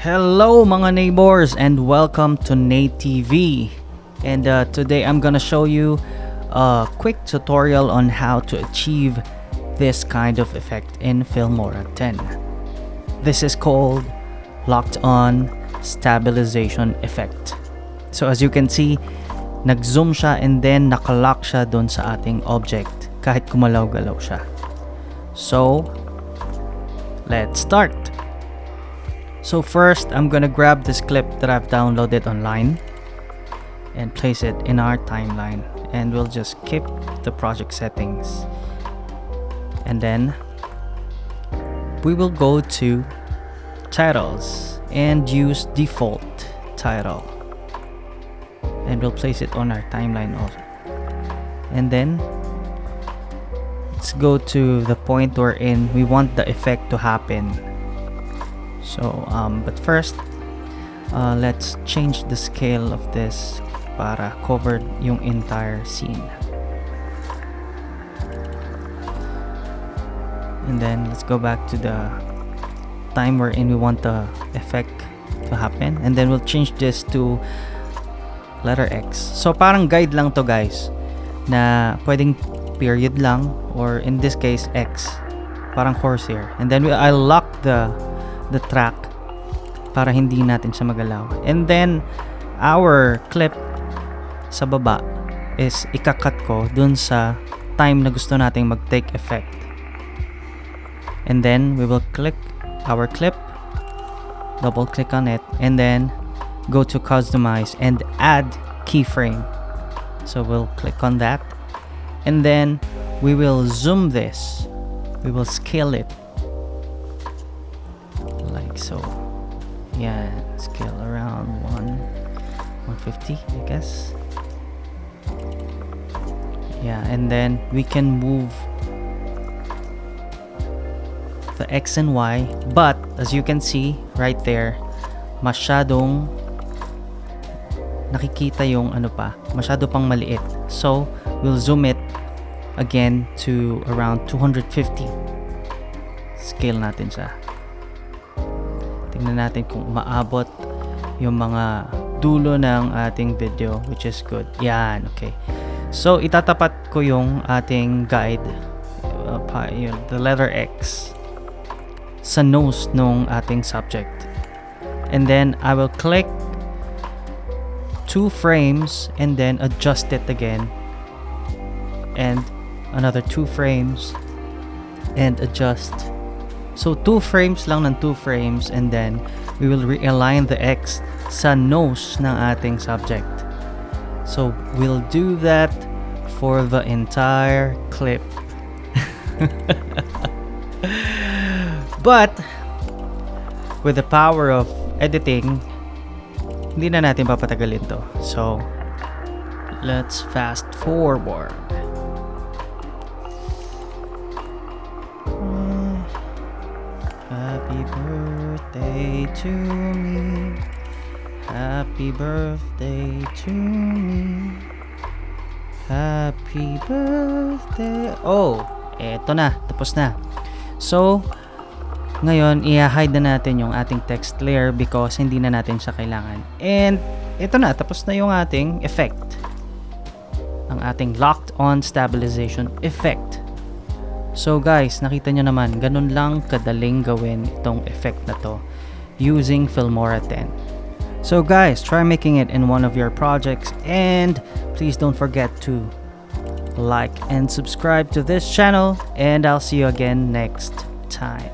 Hello mga neighbors and welcome to Nate TV. And today I'm gonna show you a quick tutorial on how to achieve this kind of effect in Filmora 10. This is called locked on stabilization effect. So as you can see, nag-zoom siya and then nakalock siya dun sa ating object kahit gumalaw-galaw siya. So let's start. So first, I'm gonna grab this clip that I've downloaded online and place it in our timeline, and we'll just keep the project settings, and then we will go to titles and use default title, and we'll place it on our timeline also. And then let's go to the point wherein we want the effect to happen. So but first let's change the scale of this para cover yung entire scene. And then let's go back to the time wherein we want the effect to happen, and then we'll change this to letter X. So parang guide lang to guys, na pwedeng period lang, or in this case X, parang horsehair. And then I'll lock the track para hindi natin siya magalaw. And then our clip sa baba is ikakat ko dun sa time na gusto nating mag-take effect. And then we will click our clip, double click on it, and then go to customize and add keyframe. So we'll click on that, and then we will zoom this, we will scale it like so. Yeah, scale around 150 I guess. Yeah, and then we can move the X and Y, but as you can see right there, masyadong nakikita yung masyado pang maliit. So we'll zoom it again to around 250. Scale natin siya. Tingnan natin kung maabot yung mga dulo ng ating video, which is good. Yan, okay. So itatapat ko yung ating guide, the letter X, sa nose nung ating subject. And then I will click 2 frames and then adjust it again, and another 2 frames and adjust. So 2 frames lang ng 2 frames, and then we will realign the X sa nose ng ating subject. So we'll do that for the entire clip. But with the power of editing, hindi na natin papatagalin to. So let's fast forward. Happy birthday to me. Happy birthday to me. Happy birthday. Oh, eto na. Tapos na. So, ngayon, i-hide na natin yung ating text layer because hindi na natin siya kailangan. And ito na. Tapos na yung ating effect. Ang ating locked on stabilization effect. So guys, nakita nyo naman, ganun lang kadaling gawin itong effect na to using Filmora 10. So guys, try making it in one of your projects, and please don't forget to like and subscribe to this channel, and I'll see you again next time.